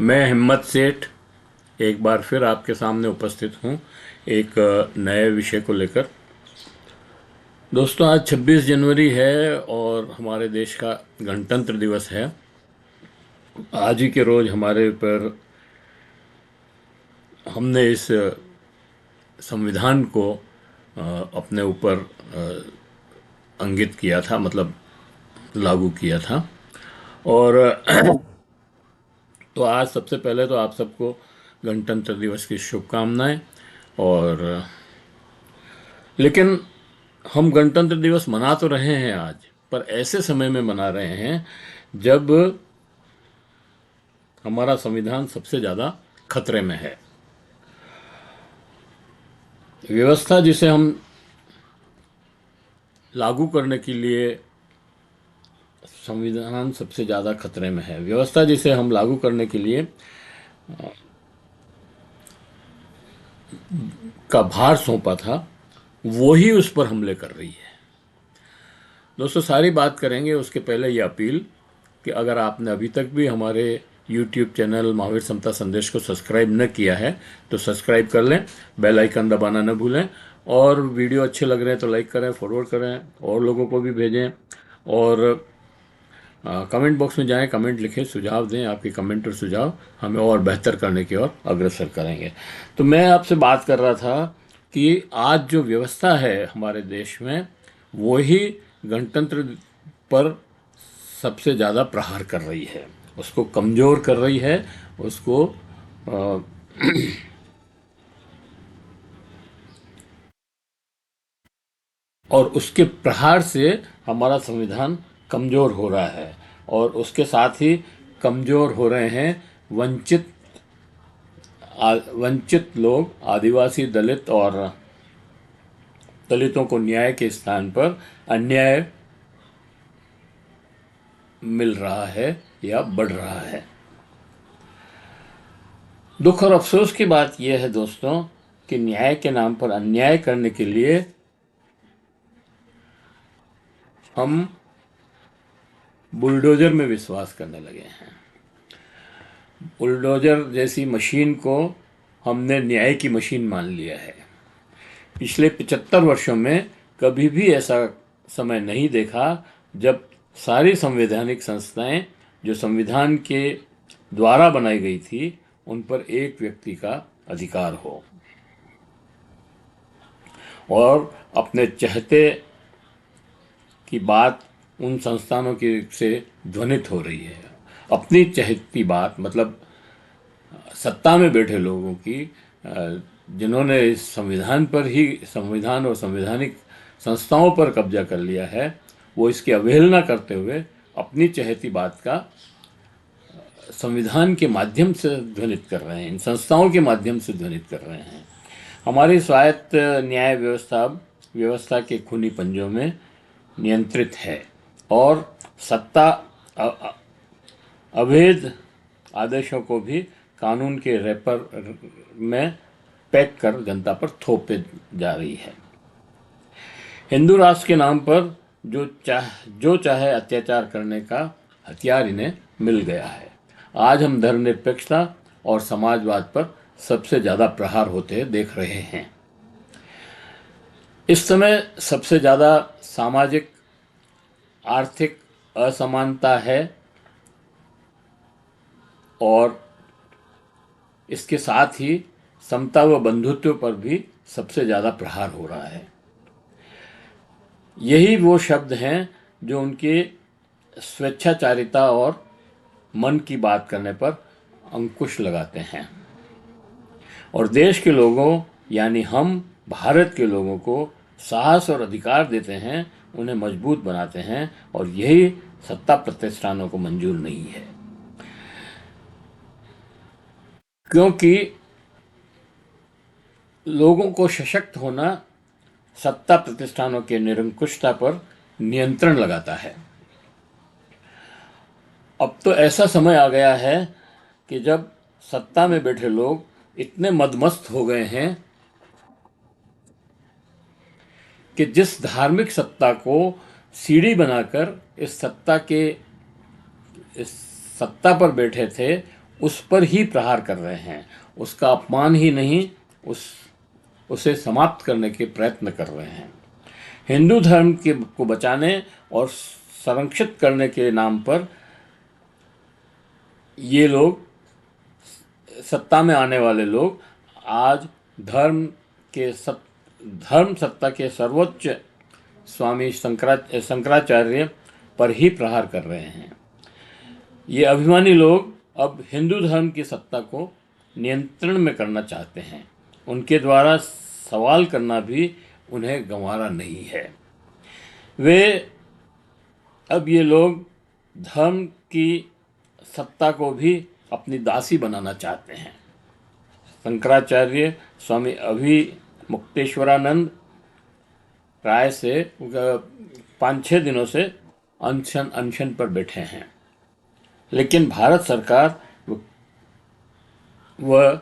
मैं हिम्मत सेठ एक बार फिर आपके सामने उपस्थित हूँ एक नए विषय को लेकर। दोस्तों, आज 26 जनवरी है और हमारे देश का गणतंत्र दिवस है। आज ही के रोज हमारे ऊपर हमने इस संविधान को अपने ऊपर अंकित किया था, मतलब लागू किया था। और तो आज सबसे पहले तो आप सबको गणतंत्र दिवस की शुभकामनाएं। और लेकिन हम गणतंत्र दिवस मना तो रहे हैं आज, पर ऐसे समय में मना रहे हैं जब हमारा संविधान सबसे ज़्यादा खतरे में है। व्यवस्था जिसे हम लागू करने के लिए संविधान सबसे ज़्यादा खतरे में है, व्यवस्था जिसे हम लागू करने के लिए का भार सौंपा था, वो ही उस पर हमले कर रही है। दोस्तों, सारी बात करेंगे उसके पहले ये अपील कि अगर आपने अभी तक भी हमारे YouTube चैनल महावीर समता संदेश को सब्सक्राइब न किया है तो सब्सक्राइब कर लें, बेल आइकन दबाना न भूलें। और वीडियो अच्छे लग रहे हैं तो लाइक करें, फॉरवर्ड करें, और लोगों को भी भेजें। और कमेंट बॉक्स में जाएं, कमेंट लिखें, सुझाव दें। आपके कमेंट और सुझाव हमें और बेहतर करने की ओर अग्रसर करेंगे। तो मैं आपसे बात कर रहा था कि आज जो व्यवस्था है हमारे देश में, वो ही गणतंत्र पर सबसे ज़्यादा प्रहार कर रही है, उसको कमज़ोर कर रही है, उसको अ, और उसके प्रहार से हमारा संविधान कमज़ोर हो रहा है। और उसके साथ ही कमज़ोर हो रहे हैं वंचित लोग, आदिवासी, दलित, और दलितों को न्याय के स्थान पर अन्याय मिल रहा है या बढ़ रहा है। दुख और अफसोस की बात यह है दोस्तों कि न्याय के नाम पर अन्याय करने के लिए हम बुलडोजर में विश्वास करने लगे हैं। बुलडोजर जैसी मशीन को हमने न्याय की मशीन मान लिया है। पिछले 75 वर्षों में कभी भी ऐसा समय नहीं देखा जब सारी संवैधानिक संस्थाएं जो संविधान के द्वारा बनाई गई थी उन पर एक व्यक्ति का अधिकार हो और अपने चहते की बात उन संस्थानों की से ध्वनित हो रही है। अपनी चहती बात, मतलब सत्ता में बैठे लोगों की, जिन्होंने इस संविधान पर ही, संविधान और संवैधानिक संस्थाओं पर कब्जा कर लिया है, वो इसकी अवहेलना करते हुए अपनी चहेती बात का संविधान के माध्यम से ध्वनित कर रहे हैं, इन संस्थाओं के माध्यम से ध्वनित कर रहे हैं। हमारी स्वायत्त न्याय व्यवस्था के खूनी पंजों में नियंत्रित है और सत्ता अवैध आदेशों को भी कानून के रैपर में पैक कर जनता पर थोपे जा रही है। हिंदू राष्ट्र के नाम पर जो चाहे अत्याचार करने का हथियार इन्हें मिल गया है। आज हम धर्मनिरपेक्षता और समाजवाद पर सबसे ज़्यादा प्रहार होते देख रहे हैं। इस समय सबसे ज़्यादा सामाजिक आर्थिक असमानता है और इसके साथ ही समता व बंधुत्व पर भी सबसे ज़्यादा प्रहार हो रहा है। यही वो शब्द हैं जो उनकी स्वेच्छाचारिता और मन की बात करने पर अंकुश लगाते हैं और देश के लोगों, यानी हम भारत के लोगों को साहस और अधिकार देते हैं, उन्हें मजबूत बनाते हैं। और यही सत्ता प्रतिष्ठानों को मंजूर नहीं है, क्योंकि लोगों को सशक्त होना सत्ता प्रतिष्ठानों के निरंकुशता पर नियंत्रण लगाता है। अब तो ऐसा समय आ गया है कि जब सत्ता में बैठे लोग इतने मदमस्त हो गए हैं कि जिस धार्मिक सत्ता को सीढ़ी बनाकर इस सत्ता पर बैठे थे, उस पर ही प्रहार कर रहे हैं, उसका अपमान ही नहीं, उसे समाप्त करने के प्रयत्न कर रहे हैं। हिंदू धर्म को बचाने और संरक्षित करने के नाम पर ये लोग, सत्ता में आने वाले लोग, आज धर्म सत्ता के सर्वोच्च स्वामी शंकराचार्य पर ही प्रहार कर रहे हैं। ये अभिमानी लोग अब हिंदू धर्म की सत्ता को नियंत्रण में करना चाहते हैं। उनके द्वारा सवाल करना भी उन्हें गंवारा नहीं है। अब ये लोग धर्म की सत्ता को भी अपनी दासी बनाना चाहते हैं। शंकराचार्य स्वामी अभिमुक्तेश्वरानंद राय से 5-6 दिनों से अनशन पर बैठे हैं, लेकिन भारत सरकार व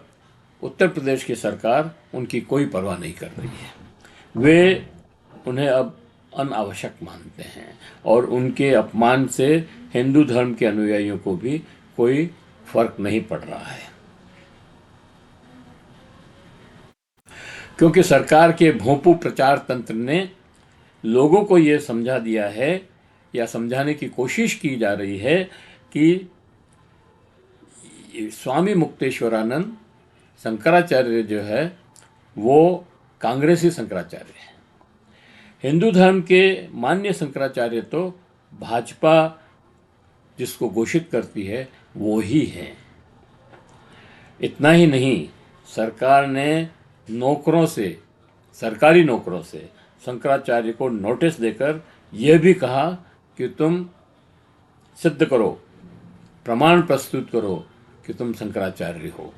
उत्तर प्रदेश की सरकार उनकी कोई परवाह नहीं कर रही है। वे उन्हें अब अनावश्यक मानते हैं और उनके अपमान से हिंदू धर्म के अनुयायियों को भी कोई फर्क नहीं पड़ रहा है, क्योंकि सरकार के भोंपू प्रचार तंत्र ने लोगों को ये समझा दिया है या समझाने की कोशिश की जा रही है कि स्वामी मुक्तेश्वरानंद शंकराचार्य जो है वो कांग्रेसी शंकराचार्य है। हिंदू धर्म के मान्य शंकराचार्य तो भाजपा जिसको घोषित करती है वो ही है। इतना ही नहीं, सरकार ने सरकारी नौकरों से शंकराचार्य को नोटिस देकर यह भी कहा कि तुम सिद्ध करो, प्रमाण प्रस्तुत करो कि तुम शंकराचार्य हो।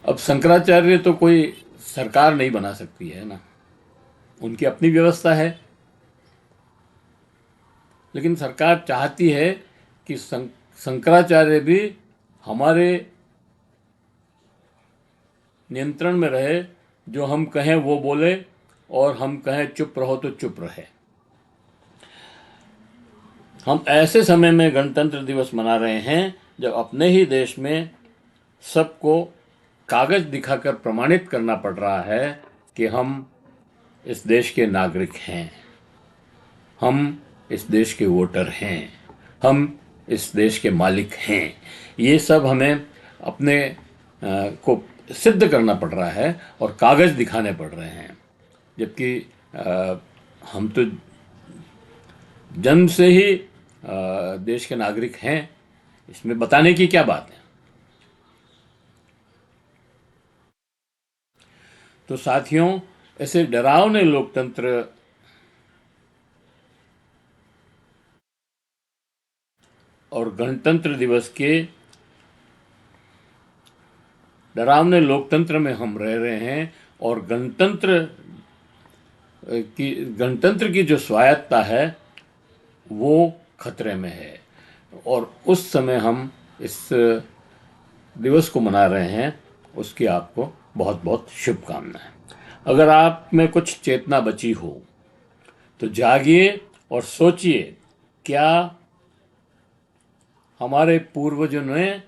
अब शंकराचार्य तो कोई सरकार नहीं बना सकती है ना, उनकी अपनी व्यवस्था है, लेकिन सरकार चाहती है कि शंकराचार्य भी हमारे नियंत्रण में रहे, जो हम कहें वो बोले और हम कहें चुप रहो तो चुप रहे। हम ऐसे समय में गणतंत्र दिवस मना रहे हैं जब अपने ही देश में सबको कागज दिखाकर प्रमाणित करना पड़ रहा है कि हम इस देश के नागरिक हैं, हम इस देश के वोटर हैं, हम इस देश के मालिक हैं। ये सब हमें अपने को सिद्ध करना पड़ रहा है और कागज दिखाने पड़ रहे हैं, जबकि हम तो जन्म से ही देश के नागरिक हैं। इसमें बताने की क्या बात है। तो साथियों, ऐसे डरावने लोकतंत्र और गणतंत्र दिवस के डरावने लोकतंत्र में हम रह रहे हैं और गणतंत्र की जो स्वायत्तता है वो खतरे में है, और उस समय हम इस दिवस को मना रहे हैं। उसकी आपको बहुत बहुत शुभकामनाएं। अगर आप में कुछ चेतना बची हो तो जागिए और सोचिए, क्या हमारे पूर्वजों ने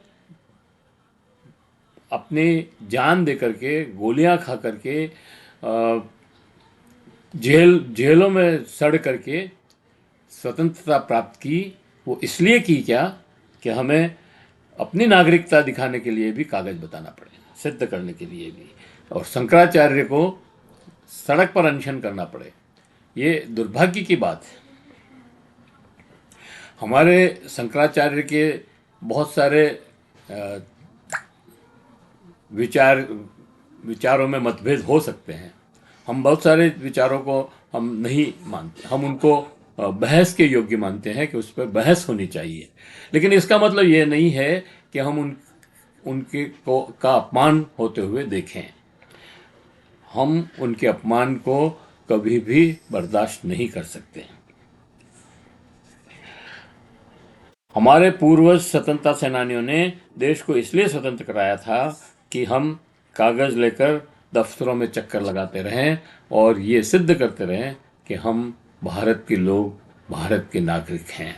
अपनी जान दे करके, गोलियां खा करके, जेलों में सड़ करके स्वतंत्रता प्राप्त की, वो इसलिए की क्या कि हमें अपनी नागरिकता दिखाने के लिए भी कागज बताना पड़े, सिद्ध करने के लिए भी, और शंकराचार्य को सड़क पर अनशन करना पड़े। ये दुर्भाग्य की बात है। हमारे शंकराचार्य के बहुत सारे विचारों में मतभेद हो सकते हैं। हम बहुत सारे विचारों को हम नहीं मानते, हम उनको बहस के योग्य मानते हैं कि उस पर बहस होनी चाहिए, लेकिन इसका मतलब ये नहीं है कि हम उनके का अपमान होते हुए देखें। हम उनके अपमान को कभी भी बर्दाश्त नहीं कर सकते। हमारे पूर्वज स्वतंत्रता सेनानियों ने देश को इसलिए स्वतंत्र कराया था कि हम कागज लेकर दफ्तरों में चक्कर लगाते रहें और ये सिद्ध करते रहें कि हम भारत के लोग, भारत के नागरिक हैं।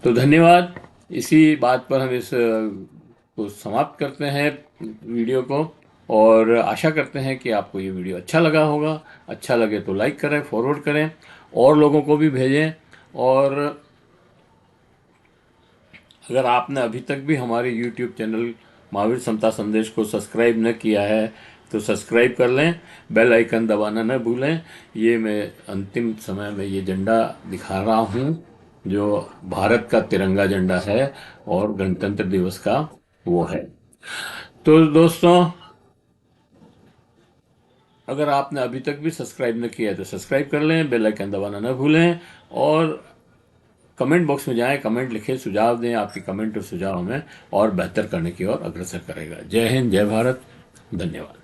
तो धन्यवाद। इसी बात पर हम इस को समाप्त करते हैं वीडियो को, और आशा करते हैं कि आपको ये वीडियो अच्छा लगा होगा। अच्छा लगे तो लाइक करें, फॉरवर्ड करें, और लोगों को भी भेजें। और अगर आपने अभी तक भी हमारे YouTube चैनल महावीर समता संदेश को सब्सक्राइब न किया है तो सब्सक्राइब कर लें, बेल आइकन दबाना न भूलें। ये मैं अंतिम समय में ये झंडा दिखा रहा हूँ जो भारत का तिरंगा झंडा है और गणतंत्र दिवस का वो है। तो दोस्तों, अगर आपने अभी तक भी सब्सक्राइब न किया है तो सब्सक्राइब कर लें, बेल आइकन दबाना न भूलें, और कमेंट बॉक्स में जाएं, कमेंट लिखें, सुझाव दें। आपके कमेंट और सुझाव हमें और बेहतर करने की ओर अग्रसर करेगा। जय हिंद, जय भारत, धन्यवाद।